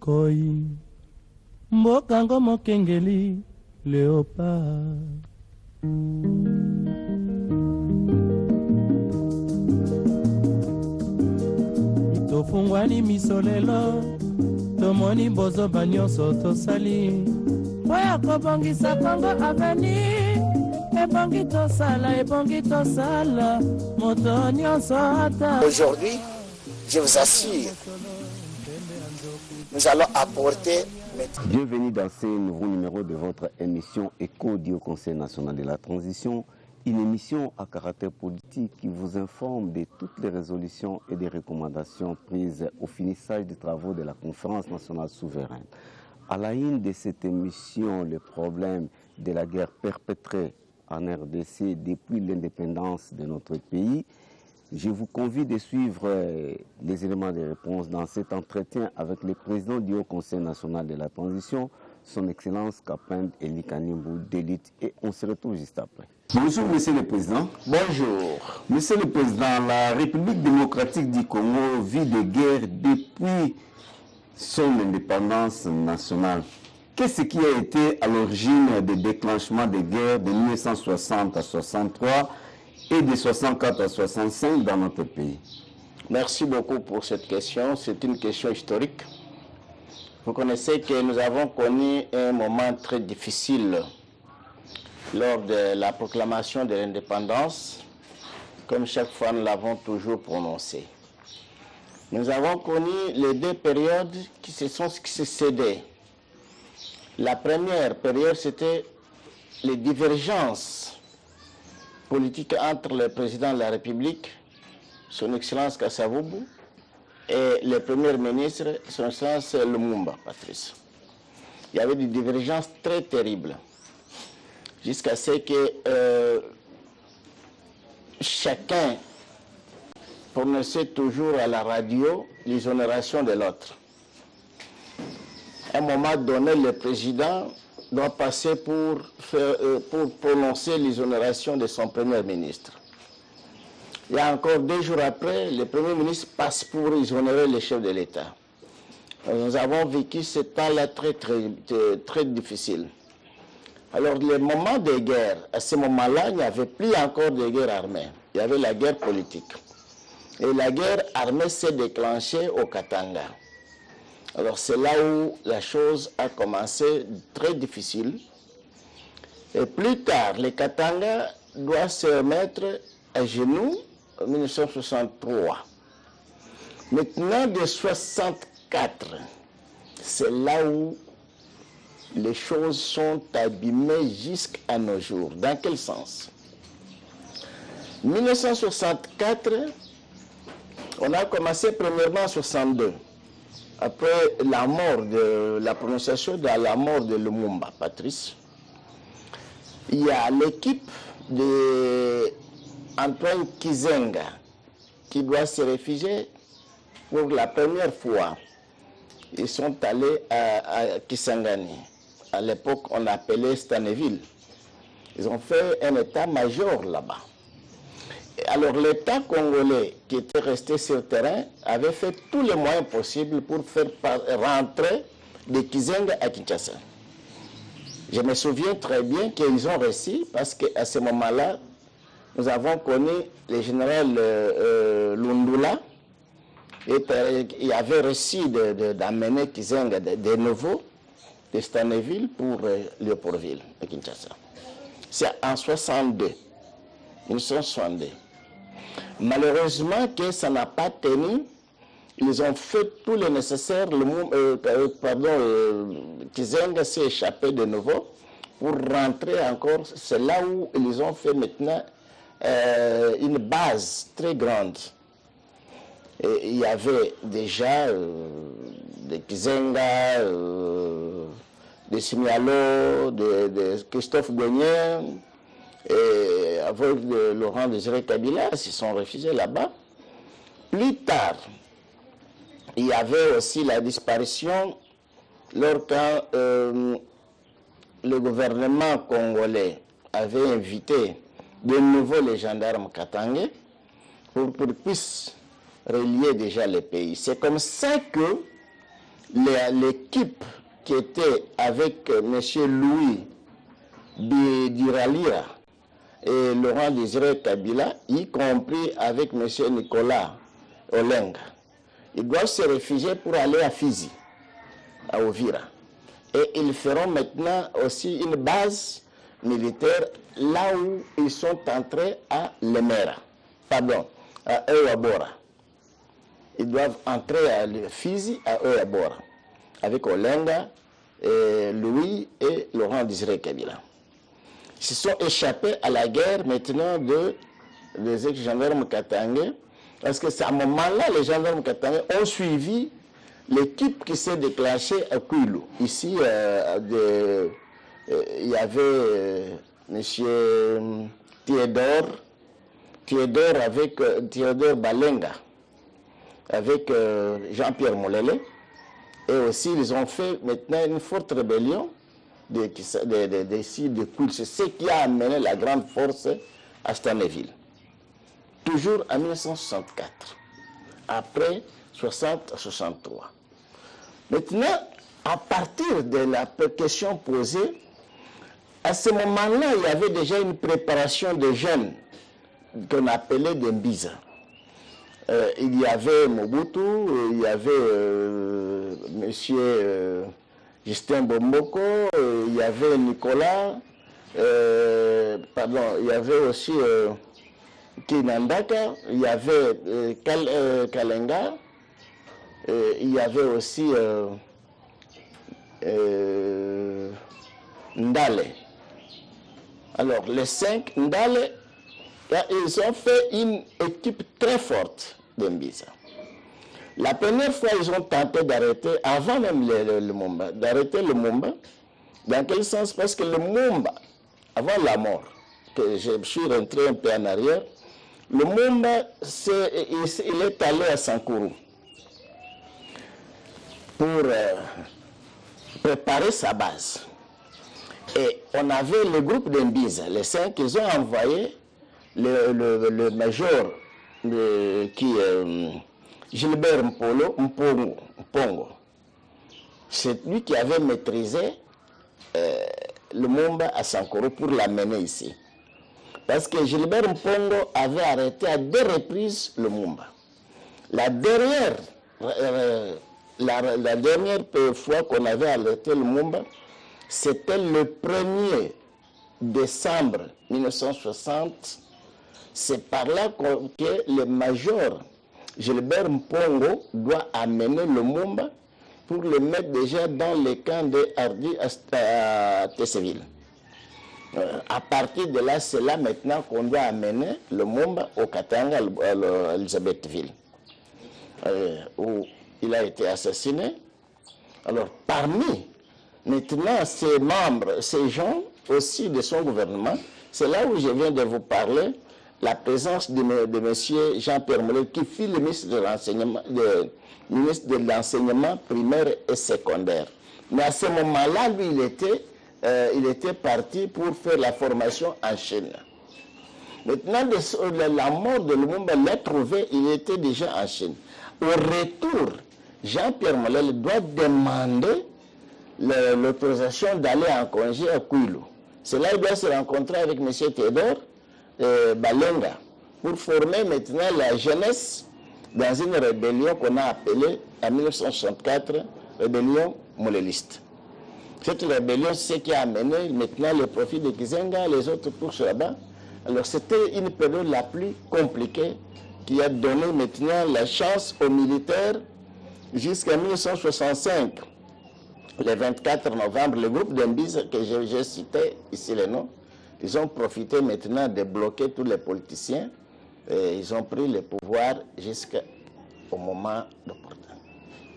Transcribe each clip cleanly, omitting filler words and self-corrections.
Koi Mbokango Mokengeli Léopard. Tofungwani misolelo tomoni bozo banyoso tosali Oya kobongisa Kongo aveni ebongi tosala moto nyonso ata. Aujourd'hui, je vous assure, nous allons apporter... Bienvenue dans ce nouveau numéro de votre émission Écho du Conseil national de la transition, une émission à caractère politique qui vous informe de toutes les résolutions et des recommandations prises au finissage des travaux de la Conférence nationale souveraine. À la une de cette émission, le problème de la guerre perpétrée en RDC depuis l'indépendance de notre pays. Je vous convie de suivre les éléments de réponse dans cet entretien avec le président du Haut Conseil national de la transition, son Excellence Kapend Eli Kanimbu d'élite, et on se retrouve juste après. Bonjour Monsieur le Président. Bonjour. Monsieur le Président, la République démocratique du Congo vit des guerres depuis son indépendance nationale. Qu'est-ce qui a été à l'origine des déclenchements des guerres de 1960 à 1963 et de 64 à 65 dans notre pays? Merci beaucoup pour cette question. C'est une question historique. Vous connaissez que nous avons connu un moment très difficile lors de la proclamation de l'indépendance, comme chaque fois nous l'avons toujours prononcé. Nous avons connu les deux périodes qui se sont succédées. La première période, c'était les divergences politiques entre le président de la République, son Excellence Kasavubu, et le Premier ministre, son Excellence Lumumba, Patrice. Il y avait des divergences très terribles, jusqu'à ce que chacun prononçait toujours à la radio l'exonération de l'autre. À un moment donné, le président doit passer pour prononcer l'exonération de son Premier ministre. Il y a encore 2 jours après, le Premier ministre passe pour exonérer le chef de l'État. Nous avons vécu ce temps-là très difficile. Alors, les moments de guerre, à ce moment-là, il n'y avait plus encore de guerre armée. Il y avait la guerre politique. Et la guerre armée s'est déclenchée au Katanga. Alors, c'est là où la chose a commencé très difficile. Et plus tard, le Katanga doit se mettre à genoux en 1963. Maintenant, de 1964, c'est là où les choses sont abîmées jusqu'à nos jours. Dans quel sens? 1964, on a commencé premièrement en 1962. Après la mort la prononciation de la mort de Lumumba, Patrice, il y a l'équipe d'Antoine Kizenga qui doit se réfugier pour la première fois. Ils sont allés à Kisangani. À l'époque, on appelait Stanleyville. Ils ont fait un état-major là-bas. Alors l'État congolais qui était resté sur le terrain avait fait tous les moyens possibles pour faire rentrer de Kizenga à Kinshasa. Je me souviens très bien qu'ils ont réussi parce qu'à ce moment-là, nous avons connu le général Lundula et il avait réussi d'amener Kizenga de nouveau de Stanleyville pour Léopoldville à Kinshasa. C'est en 1962. Malheureusement que ça n'a pas tenu, ils ont fait tout le nécessaire, Kizenga s'est échappé de nouveau pour rentrer encore, c'est là où ils ont fait maintenant une base très grande. Et il y avait déjà des Kizenga, des Simialo, de Christophe Gouenier, et avec Laurent Désiré Kabila, ils se sont réfugiés là-bas. Plus tard, il y avait aussi la disparition lorsque le gouvernement congolais avait invité de nouveau les gendarmes katangais pour qu'ils puissent relier déjà les pays. C'est comme ça que l'équipe qui était avec M. Louis Bidiralira et Laurent Désiré Kabila, y compris avec M. Nicolas Olenga, ils doivent se réfugier pour aller à Fizi, à Ovira. Et ils feront maintenant aussi une base militaire là où ils sont entrés à Lemera, pardon, à Euabora. Ils doivent entrer à Fizi, à Euabora, avec Olenga, Louis et Laurent Désiré Kabila. Ils se sont échappés à la guerre maintenant des ex-gendarmes katangais, parce que c'est à ce moment-là, les gendarmes katangais ont suivi l'équipe qui s'est déclenchée à Kouilou. Ici, il y avait M. Théodore avec Théodore Balenga, avec Jean-Pierre Molele. Et aussi, ils ont fait maintenant une forte rébellion de Kouilou. C'est ce qui a amené la grande force à Stanleyville. Toujours en 1964, après 60-63. Maintenant, à partir de la question posée, à ce moment-là, il y avait déjà une préparation de jeunes qu'on appelait des Mbiza. Il y avait Mobutu, il y avait M. Justin Bomboko, il y avait Nicolas, il y avait aussi Kinandaka, il y avait Kalenga, il y avait aussi Ndale. Alors, les 5 Ndale, ils ont fait une équipe très forte d'Mbiza. La première fois, ils ont tenté d'arrêter, avant même le Mumba, d'arrêter le Mumba. Dans quel sens? Parce que le Mumba, avant la mort, que je suis rentré un peu en arrière, le Mumba, il est allé à Sankourou pour préparer sa base. Et on avait le groupe d'Mbiza, les 5, ils ont envoyé le major Gilbert Mpongo. C'est lui qui avait maîtrisé le Mumba à Sankourou pour l'amener ici. Parce que Gilbert Mpongo avait arrêté à 2 reprises le Mumba. La dernière fois qu'on avait arrêté le Mumba, c'était le 1er décembre 1960. C'est par là que le major Gilbert Mpongo doit amener le Mumba pour le mettre déjà dans le camp de Hardy à Tesseville. À partir de là, c'est là maintenant qu'on doit amener le Mumba au Katanga, à Elisabethville, où il a été assassiné. Alors, parmi maintenant ces membres, ces gens aussi de son gouvernement, c'est là où je viens de vous parler, la présence de M. Jean-Pierre Mollet, qui fut le ministre de l'enseignement primaire et secondaire. Mais à ce moment-là, lui, il était parti pour faire la formation en Chine. Maintenant, la mort de Lumumba l'a trouvé, il était déjà en Chine. Au retour, Jean-Pierre Mollet doit demander l'autorisation d'aller en congé à Kouilou. C'est là qu'il doit se rencontrer avec M. Théodore Balenga pour former maintenant la jeunesse dans une rébellion qu'on a appelée en 1964 rébellion moléliste. Cette rébellion, c'est ce qui a amené maintenant le profit de Kizenga, les autres couches là-bas. Alors c'était une période la plus compliquée qui a donné maintenant la chance aux militaires jusqu'en 1965. Le 24 novembre, le groupe d'Mbiza, que j'ai cité ici les noms, ils ont profité maintenant de bloquer tous les politiciens et ils ont pris le pouvoir jusqu'au moment opportun.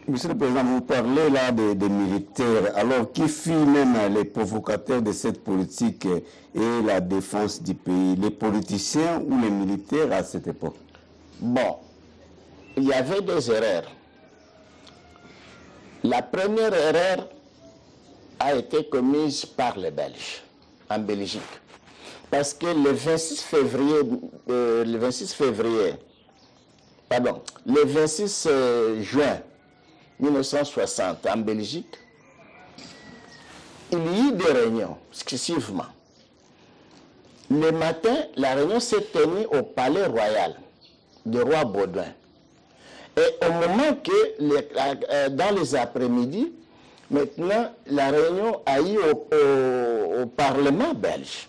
Monsieur le Président, vous parlez là des militaires. Alors, qui fut même les provocateurs de cette politique et la défense du pays? Les politiciens ou les militaires à cette époque? Bon, il y avait des erreurs. La première erreur a été commise par les Belges, en Belgique. Parce que le 26 juin 1960 en Belgique, il y a eu des réunions successivement. Le matin, la réunion s'est tenue au palais royal du roi Baudouin. Et au moment que, dans les après-midi, maintenant, la réunion a eu au Parlement belge.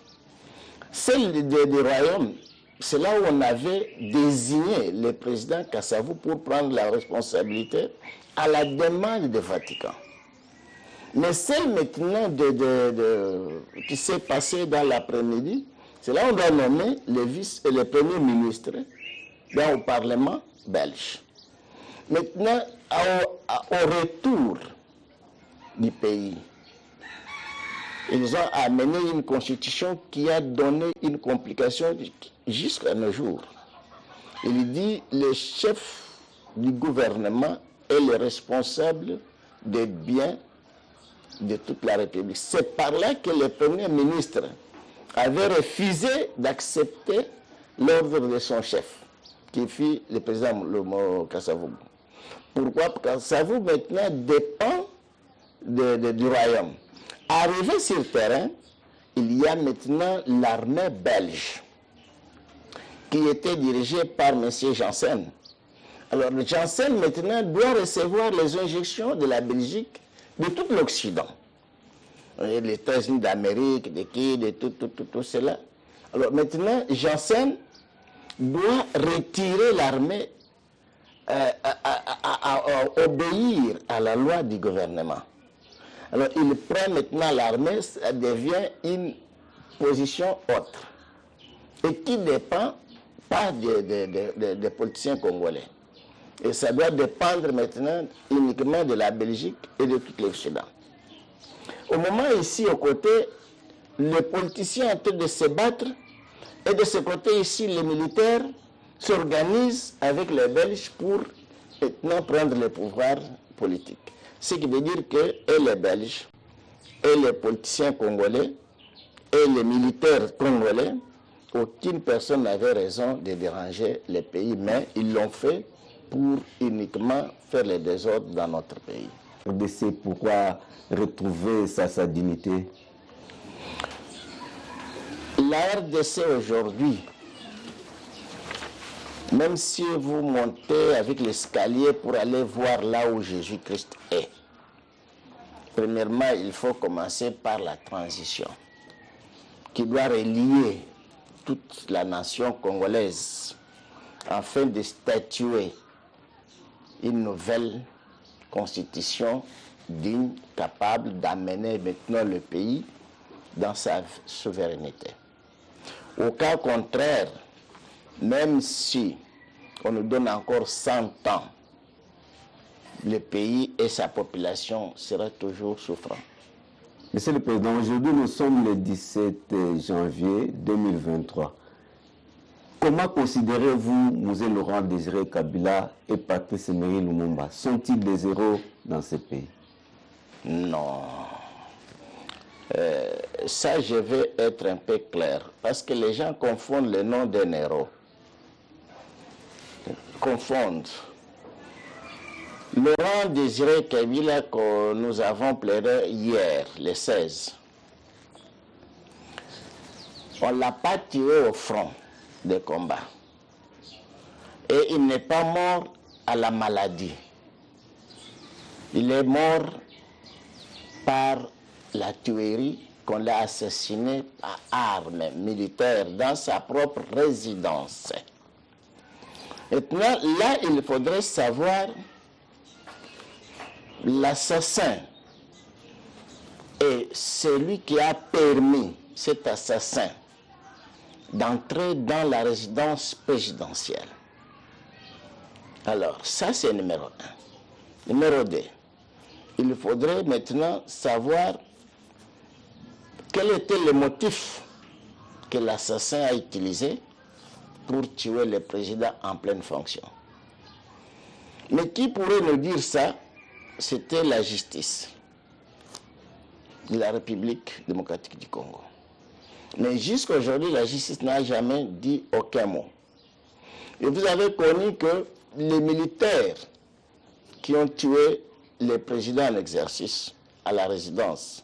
Celle du royaume, c'est là où on avait désigné le président Kassavou pour prendre la responsabilité à la demande du Vatican. Mais celle maintenant qui s'est passée dans l'après-midi, c'est là où on doit nommer le vice et le premier ministre au Parlement belge. Maintenant, au retour du pays, ils ont amené une constitution qui a donné une complication jusqu'à nos jours. Il dit le chef du gouvernement est le responsable des biens de toute la République. C'est par là que le Premier ministre avait refusé d'accepter l'ordre de son chef, qui fut le président Kassavou. Pourquoi? Parce que Kassavou maintenant dépend du royaume. Arrivé sur le terrain, il y a maintenant l'armée belge qui était dirigée par M. Janssen. Alors Janssen maintenant doit recevoir les injections de la Belgique, de tout l'Occident. Les États-Unis d'Amérique, de tout cela. Alors maintenant, Janssen doit retirer l'armée à obéir à la loi du gouvernement. Alors il prend maintenant l'armée, ça devient une position autre et qui ne dépend pas des politiciens congolais. Et ça doit dépendre maintenant uniquement de la Belgique et de tout l'Occident. Au moment ici, aux côtés, les politiciens en train de se battre, et de ce côté ici, les militaires s'organisent avec les Belges pour maintenant prendre le pouvoir politique. Ce qui veut dire que et les Belges, et les politiciens congolais, et les militaires congolais, aucune personne n'avait raison de déranger le pays, mais ils l'ont fait pour uniquement faire les désordres dans notre pays. RDC, pourquoi retrouver sa dignité? La RDC aujourd'hui, même si vous montez avec l'escalier pour aller voir là où Jésus-Christ est, premièrement, il faut commencer par la transition qui doit relier toute la nation congolaise afin de statuer une nouvelle constitution digne, capable d'amener maintenant le pays dans sa souveraineté. Au cas contraire, même si on nous donne encore 100 ans, le pays et sa population seraient toujours souffrants. Monsieur le Président, aujourd'hui nous sommes le 17 janvier 2023. Comment considérez-vous Mzee Laurent Désiré Kabila et Patrice Emery Lumumba? Sont-ils des héros dans ce pays? Non. Ça, je vais être un peu clair, parce que les gens confondent le nom d'un héros. Confondent. Laurent Désiré Kabila, que nous avons pleuré hier, le 16, on ne l'a pas tué au front des combats. Et il n'est pas mort à la maladie. Il est mort par la tuerie, qu'on l'a assassiné à armes militaires dans sa propre résidence. Maintenant, là, il faudrait savoir l'assassin et celui qui a permis cet assassin d'entrer dans la résidence présidentielle. Alors, ça c'est numéro 1. Numéro 2, il faudrait maintenant savoir quel était le motif que l'assassin a utilisé pour tuer le président en pleine fonction. Mais qui pourrait nous dire ça? C'était la justice de la République démocratique du Congo. Mais jusqu'à aujourd'hui, la justice n'a jamais dit aucun mot. Et vous avez connu que les militaires qui ont tué les présidents en exercice à la résidence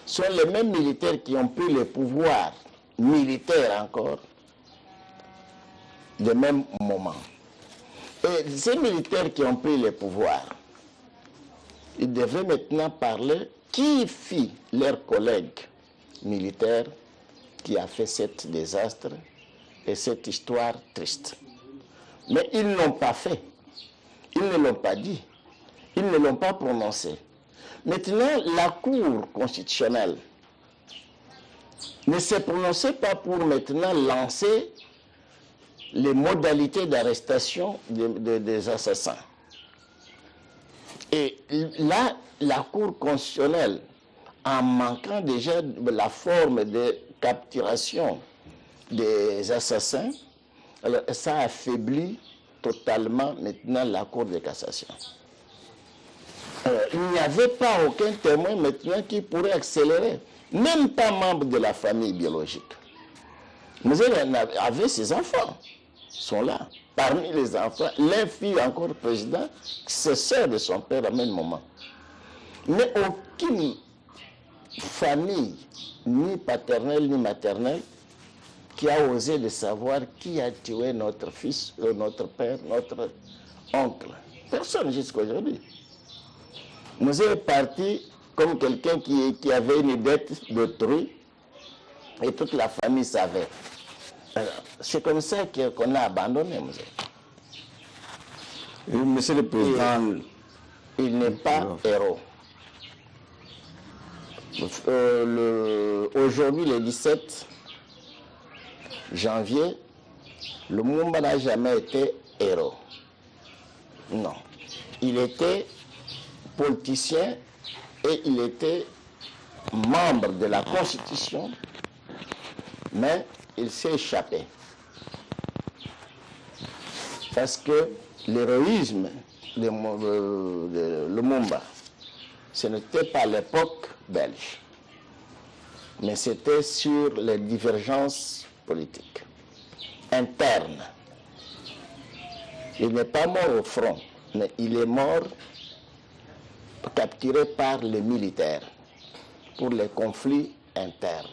sont les mêmes militaires qui ont pris le pouvoir militaire encore de même moment. Et ces militaires qui ont pris le pouvoir, ils devraient maintenant parler qui fit leurs collègues militaires qui a fait cet désastre et cette histoire triste. Mais ils ne l'ont pas fait. Ils ne l'ont pas dit. Ils ne l'ont pas prononcé. Maintenant, la Cour constitutionnelle ne s'est prononcée pas pour maintenant lancer les modalités d'arrestation des assassins. Et là, la Cour constitutionnelle, en manquant déjà de la forme de capturation des assassins, alors ça affaiblit totalement maintenant la Cour de cassation. Il n'y avait pas aucun témoin maintenant qui pourrait accélérer, même pas membre de la famille biologique. Mais elle avait ses enfants, sont là. Parmi les enfants, les filles encore président, c'est sœur de son père à même moment. Mais aucune famille, ni paternelle ni maternelle, qui a osé de savoir qui a tué notre fils, notre père, notre oncle. Personne jusqu'à aujourd'hui. Nous est parti comme quelqu'un qui avait une dette d'autrui et toute la famille savait. C'est comme ça qu'on a abandonné, monsieur. Monsieur le Président, il n'est pas héros. Aujourd'hui, le 17 janvier, le Lumumba n'a jamais été héros. Non. Il était politicien et il était membre de la Constitution, mais il s'est échappé. Parce que l'héroïsme de Lumumba, ce n'était pas l'époque belge, mais c'était sur les divergences politiques internes. Il n'est pas mort au front, mais il est mort capturé par les militaires pour les conflits internes.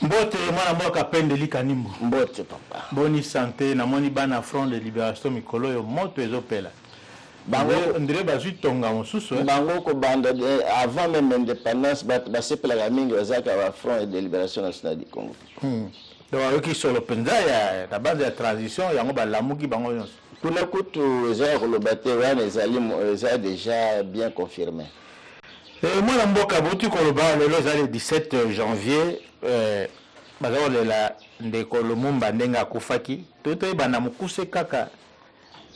Mbote mwana mboka pendeli kanimbo. Mbote papa. Boni santé na moni bana front de libération mikolo yo moto ezopela. Bango ndire bazui tonga mosusu. Bango ko banda avant même l'indépendance ba sepela mingi bazaka ba front de libération nationale du Congo. Donc qui solo penza ya la base de transition yango ba lamuki bango nyonso. Kuna kutu za kolobate wana ezali déjà bien confirmé. Mwana mboka botu koloba lelo za le 17 janvier bazaolela ndeko Lumumba ndenge akufaki totoyeba na mokuse kaka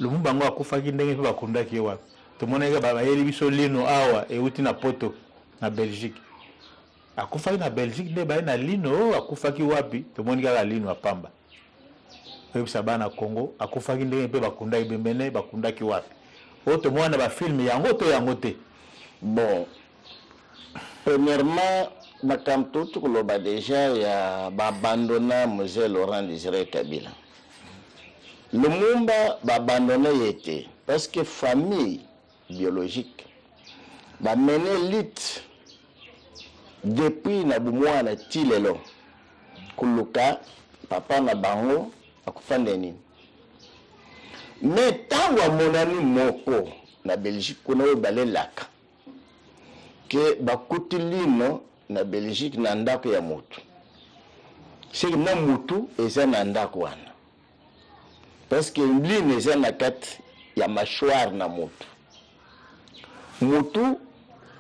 Lumumba ngo akufaki ndenge mpe bakundaki wapi tomonaka bayeli biso lino awa euti na poto na Belgique akufaki na Belgique nde baye na lino akufaki wapi tomoni kaka lino apamba oyebisa bana Congo akufaki ndenge mpe bakundaki bembene bakundaki wapi oyo tomona bafilme yango to yango te. Bon, premièrement, makamto tukuloba déjà ya abandonna Mzee Laurent Désiré Kabila. Lumumba abandonné yete parce que famille biologique ba mené lit depuis na bumwana tilelo kuluka papa na bango akufande nini. Mais tango monani moko na Belgique kuna obalelaka que bakuti lino na Belgique na ndako ya mutu. C'est na mutu eza na ndako wana. Parce que lino eza na kati ya mâchoire na mutu. Mutu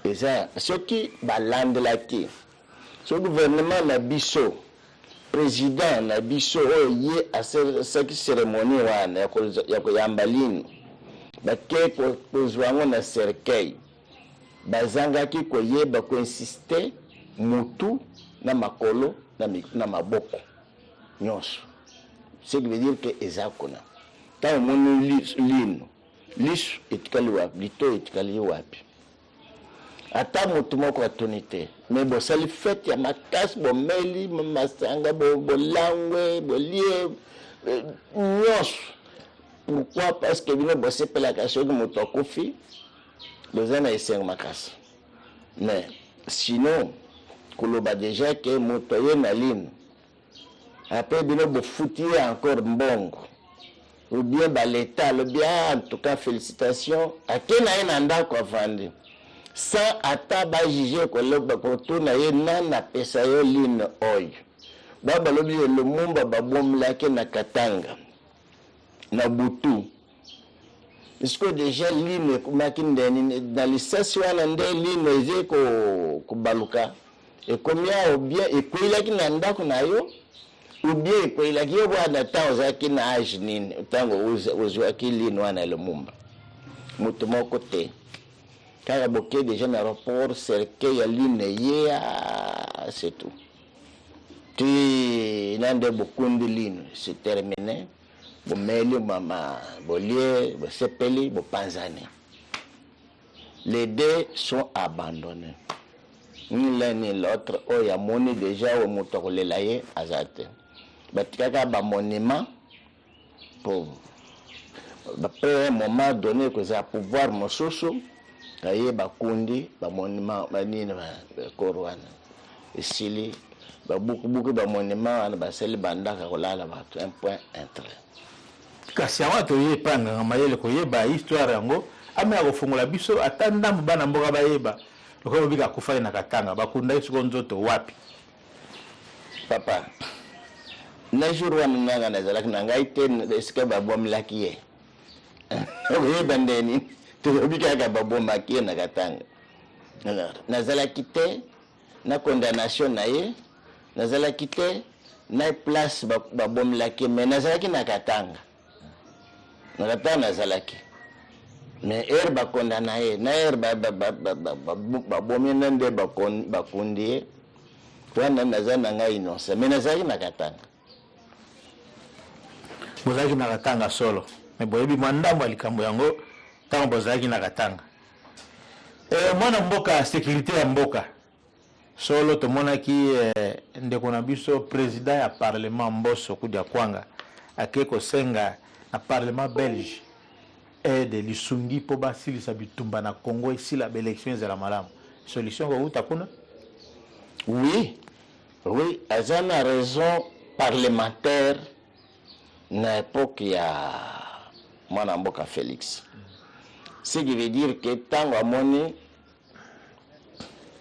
eza soki balandelaki. So gouvernement na biso, président na biso oye a cette cérémonie wana ya koyamba lino. Bake kozwango na cercueil. Bazangaki koyeba koinsiste mutu na makolo na maboko nyonso. Ce qui veut dire que ezakona tant mon lino lisu etikali wapi lito etikali wapi ata mutu moko atonite mais bo sali fête ya makasi bo meli masanga bo langwe bo lie nyonso Pourquoi? Parce que bino bosse pe la question de moto kofi bozana esengo makasa. Mais sinon koloba déjà que moto ye na ligne. Après bino bo fouti encore mbongo. Ou bien l'État, le bien, en tout cas félicitations. À qui n'a un anda quoi vendre? Sans ataba juger que le bakoto na ye nana pesa yo ligne oil. Baba lobi le mumba babom lake na Katanga. Na Butu. Est-ce que déjà ligne makindeni dans les stations nande ligne eze ko baluka. Et combien ou bien et puis là qui nanda kuna yo ou bien ko ilaki yo bwana taoza kina age nini utango uzo akili nwana le mumba mutu moko te kaka boke déjà na rapport cercle ya ligne ye c'est tout ti nande bokundi ligne c'est terminé bo meli mama bolie bo sepeli bo panzani les deux sont abandonnés ni l'un ni l'autre oh ya moni déjà au mutu ko lelaye azate batikaka ba monument pour après un moment donné que ça pouvoir mosusu kaye bakundi ba monument banini ba korwana esili ba buku ba monument ana baseli bandaka kolala bato un point entrée kasi awa toye panga mayele ko yeba histoire yango amea ko fungola biso atanda bana mboka bayeba lokolo bika kufali na Katanga bakunda isiko nzoto wapi papa na jour wana nanga nazalaki na ngai te esika babomlaki ye oyeba ndeni tobikaka babomaki ye na Katanga alors nazalaki te na condamnation na ye nazalaki te na place babomlaki mais nazalaki na Katanga nazalaki mais er bakondana ye na er babomi nande bakundi ye wana nazala na ngai innocent mais nazalaki na Katanga bozalaki na Katanga solo mais boyebi mandambo ya likambo yango ntango bozalaki na Katanga mwana mboka sécurité ya mboka solo tomonaki ndeko na biso président ya parlement Mbosso Kudia Kwanga ake kosenga na parlement belge de lisungi po basilisa bitumba na Congo esila baélection ezala malamu solution kouta kuna oui azana raison parlementaire na époque ya mwana mboka Félix. Ce qui veut dire que tant amoni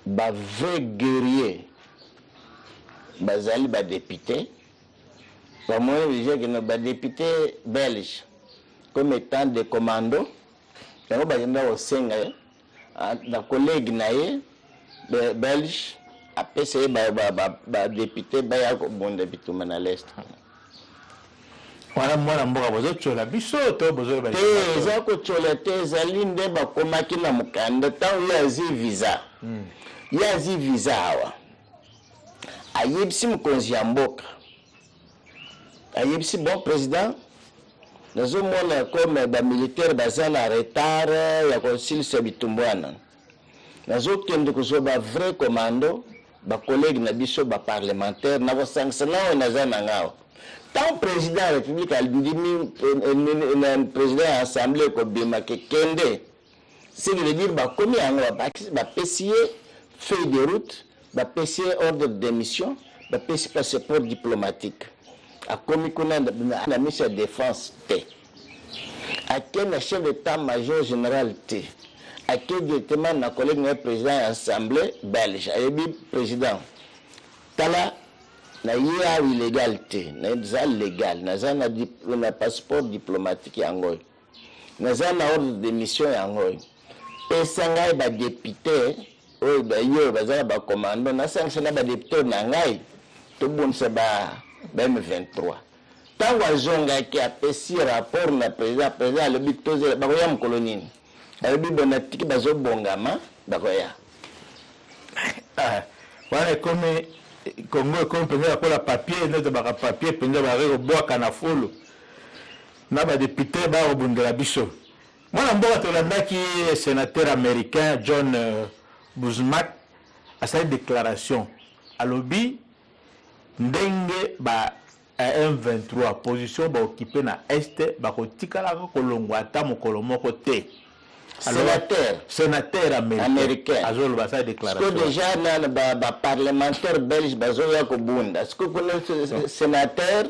ba vrai guerrier bazali ba député ba moyen déjà que no ba député belge comme étant des commandos yango bazenda au senga na collègue na ye belge apese ba député ba ya ko bonde bituma na l'est. Voilà mwana mboka bozochola biso to bozo ba eza ko chola te ezali nde bakomaki na mukanda tango yazi visa yazi visa awa ayebisi mokonzi ya mboka ayebisi bon président nazomona comme bamilitaire baza na retard ya kosilisa bitumbu wana nazokende kozwa ba vrai commando bacollègue na biso baparlementaire na kosangisa nao naza na ngao tant président de la République alindimi président de l'Assemblée kobima kende c'est de dire bakomi yango bapesi ye feuille de route bapesi ye ordre de démission bapesi passeport diplomatique akomi kuna na ministre ya défense te ake na chef d'état-major général te ake directement na collègue na président ya Assemblée belge ayebi président tala na y'a illégalité na za légal na za na passeport diplomatique yango na za na ordre de mission yango pesa ngai ba député oyo ba yo bazala ba commando na sanction na ba député na ngai to bonsa ba M23 tango azonga ki apesi rapport na président le bitoze ba ko ya mkolonini alobi bonatiki bazo bongama ba ko ya wana comme Congo comme penza ko la papier ne ba papier penza ba rego boaka na folo na ba député ba obundela biso mwana mboka tolandaki sénateur américain John Buzmak a sa déclaration alobi ndenge ba M23 position ba occupé na est ba ko tikala ko kolongwa ata mokolo moko te. Sénateur américain azol ba sa déclaration. Parce que déjà na ba parlementaire belge bazoya ko bunda. Est-ce que le sénateur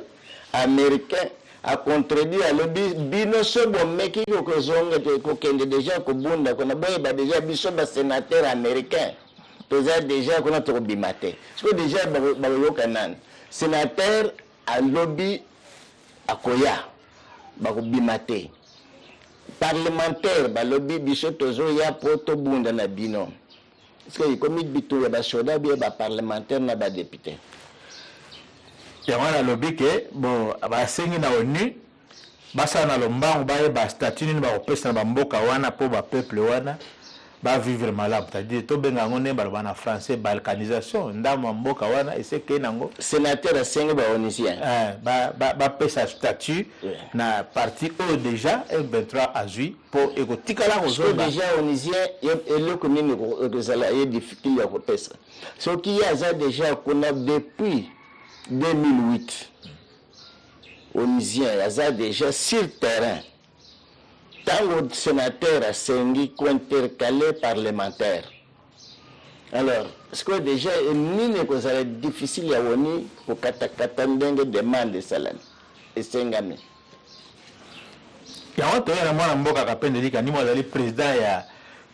américain a contredit à lobby bino so bo meki ko zonga ko kende déjà ko bunda ko na boye ba déjà biso ba sénateur américain. Déjà déjà ko na to bimate. Est-ce que déjà ba yo kanan sénateur a lobby akoya ba ko bimate. Parlementaire ba lobby biso tozo ya poto bunda na bino. Est-ce que comme bitu ya ba soda bi ba parlementaire na ba député. Yamana lobby ke bon ba sengi na ONU basa na lombango ba ba statut ni ba opesa na mboka wana po ba peuple wana ba vivre malamu, c'est-à-dire to benga ngone ba na français balkanisation ndama mboka wana ese ke nango sénateur sengi ba onisien ba pesa statut na parti o déjà M23 azui po ekotikala ko zo déjà onisien eloko nini ko zala ye difficile ya ko pesa so ki ya za déjà kuna depuis 2008 onisien aza déjà sur terrain. Tant le sénateur a sengi intercalé parlementaire. Alors, ce que déjà est difficile à voir pour katakatandenge demande de salaire. Et sengami. Il y a un temps où mboka kapende lika ni mwazali président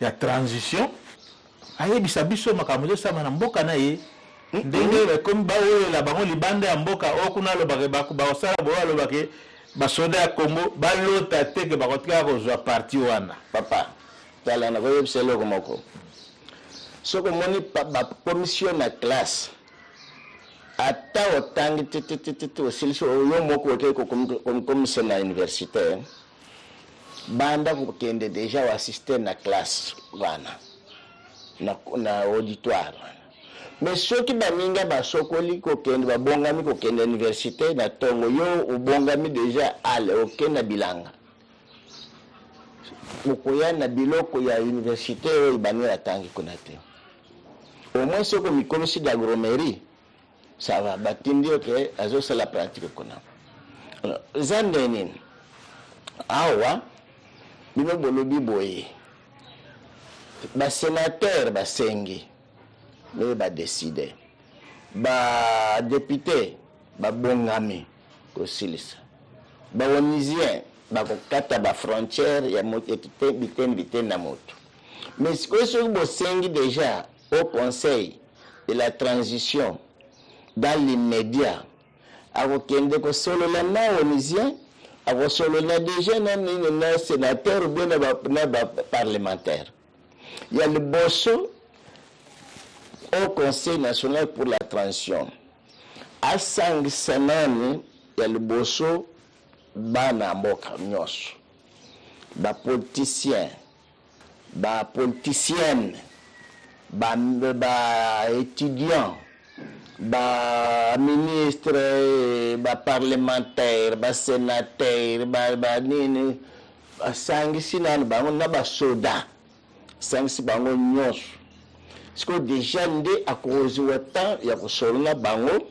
ya transition. Aye bisabiso makamuzo sama na mboka na ye. Ndenge comme baoyo la bango libanda ya mboka okuna lo ba osala bo lo bake basoda ya Congo balota te ke bakotika kozwa parti wana papa tala na koyeb selo komoko soko moni ba commission na classe ata otangi tete osilso yo moko ke ko commission na université banda ko kende déjà wa assister na classe wana na auditoire. Mais ceux qui baminga basokoli ko kende ba bongami ko kende université na tongo yo u bongami déjà ale okena bilanga ukoya na biloko ya université o banira tangi konate au moins soko mi komisi d'agromérie ça va batindi ok azo sala pratique kona zandeni awa bino bolobi boye ba sénateur ba sengi mais ba décider ba député ba bongami ko silisa ba onisien ba ko kata ba frontière ya motetite biten na moto mais ce que ce bo sengi déjà au conseil de la transition dans l'immédiat ako kende ko solo la na onisien ako solo na déjà na sénateur ou bien na ba parlementaire il y a le bosso au Conseil national pour la transition. À Sangisanani, il y a le bosso bana mboka nyos. Ba politicien, ba politicienne, ba étudiant, ba ministre, ba parlementaire, ba sénateur, ba nini, Sangisanani ba na ba soda. Sangisi bango nyos. Parce que déjà ndé à cause du temps il y a que solna bango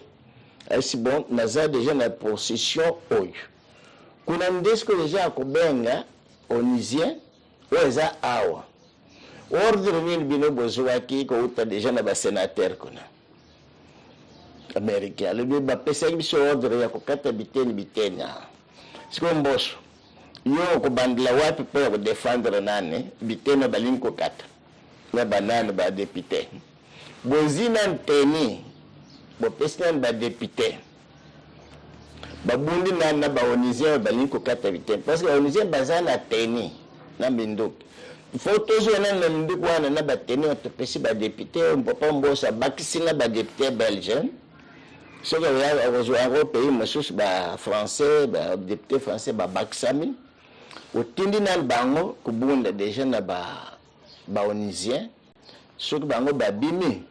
c'est bon naza déjà na position oyo kuna ndesco déjà kobenga onisien weza awa ordre ni bino bozwaki ko uta déjà na ba sénateur kuna américain le ba pesa biso ordre ya ko kata biteni parce que mboso yo ko bandila wapi pour défendre nane biteni balingi ko kata na banane ba député bozina nteni bo president ba député babundi na ba onisien balingi ko kata biteni parce que onisien bazana teni na binduku photos na binduku wana na ba teni to pesi ba député papa mbosa bakisina ba député belge ce que ya au pays mosusu ba français ba député français ba baksami otindi na bango kubunda déjà na ba onisien ceux qui bango babimi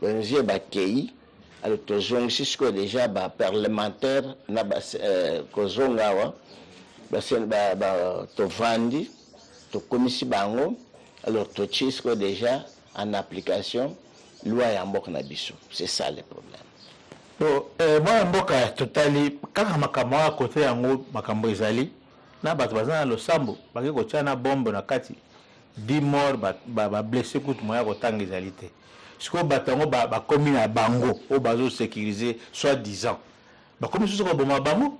onisien bakei alors tozongisi siko déjà ba parlementaire na ba kozongawa ba tovandi tokomisi bango alors tochisko déjà en application loi ya mboka na biso c'est ça le problème. Moi mboka totali kaka makambo ya côté yango makambo ezali na bato baza na losambo bake kotia na bombe na kati 10 morts ba blessé kutu moya kotanga ezali te sikoyo bato yango bakomi na bango oyo bazosécuriser soit disant bakomi susu koboma bango.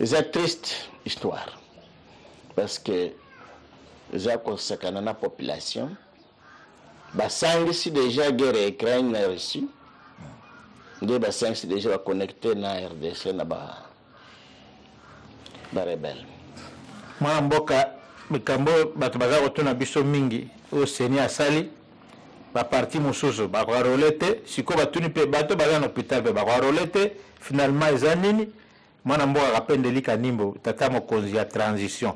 C'est une triste histoire parce que eza kosekana na population basangisi déjà guerre ya Ukraine na Russie nde basangisi déjà baconnecté na RDC na barebele. Mwana mboka mikambo bato baza kotuna biso mingi oyo seni asali baparti mosusu bakoarole te sikoyo batuni mpe bato baza na hôpital mpe bakoarole te finalement eza nini. Mwana mboka kapendeli kanimbo tata mokonzi ya transition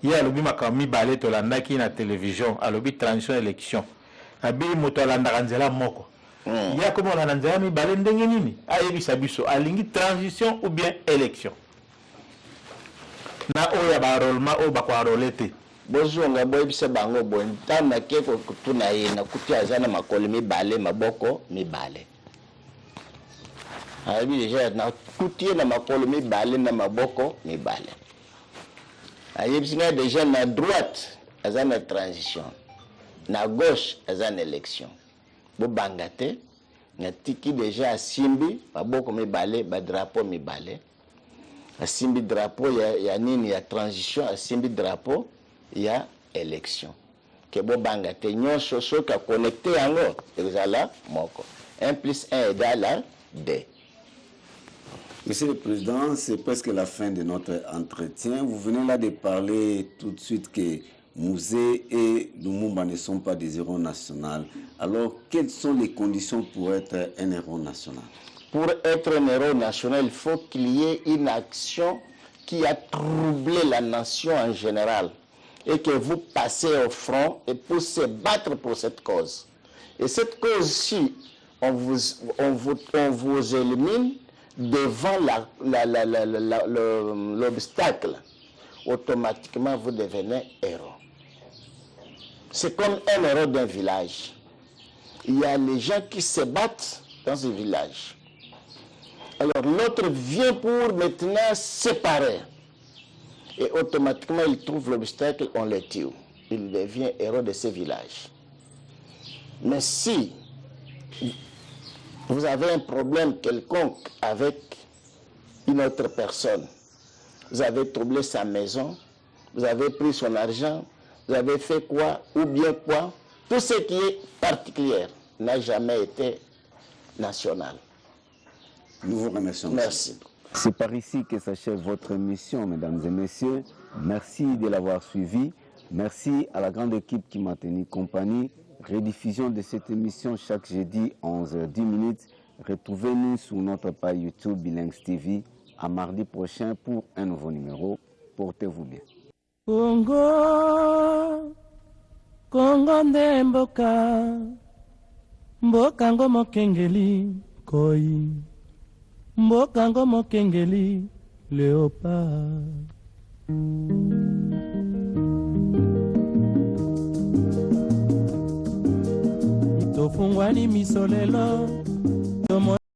ye alobi makambo mibale tolandaki na télévision alobi transition élection abi moto alandaka nzela moko ye akomi olanda nzela mibale ndenge nini ayebisa biso alingi transition ou bien élection na oyo ya baarolema oyo bakoarole te bozonga boyebisa bango boye ntango ake kotuna ye nakuti aza na makolo mibale maboko mibale ayebi deja nakuti ye na makolo mibale na maboko mibale ayebisi ngai deja na droite aza na transition na gauche aza na élection bobanga te natiki deja asimbi maboko mibale badrapeau mibale asimbi drapeau ya nini ya transition asimbi drapeau ya élection ke bobanga te nyonso soki aconnecte yango ezala moko 1 + 1 égale 2. Monsieur le Président, c'est presque la fin de notre entretien. Vous venez là de parler tout de suite que Mouzé et Lumumba ne sont pas des héros nationaux. Alors, quelles sont les conditions pour être un héros national? Pour être un héros national, il faut qu'il y ait une action qui a troublé la nation en général et que vous passez au front et pour se battre pour cette cause. Et cette cause-ci, on vous élimine devant l'obstacle, automatiquement vous devenez héros. C'est comme un héros d'un village. Il y a les gens qui se battent dans ce village. Alors l'autre vient pour maintenant séparer. Et automatiquement il trouve l'obstacle, on le tue. Il devient héros de ce village. Mais si vous avez un problème quelconque avec une autre personne, vous avez troublé sa maison, vous avez pris son argent, vous avez fait quoi ou bien quoi, tout ce qui est particulier n'a jamais été national. Nous vous remercions. Merci. C'est par ici que s'achève votre émission, mesdames et messieurs. Merci de l'avoir suivi. Merci à la grande équipe qui m'a tenu compagnie. Rediffusion de cette émission chaque jeudi à 11h10. Retrouvez-nous sur notre page YouTube Bilingues TV à mardi prochain pour un nouveau numéro. Portez-vous bien. Congo, Congo nde mboka, mboka ngo mokengeli koi, mboka ngo mokengeli léopard. Tofungwani misolelo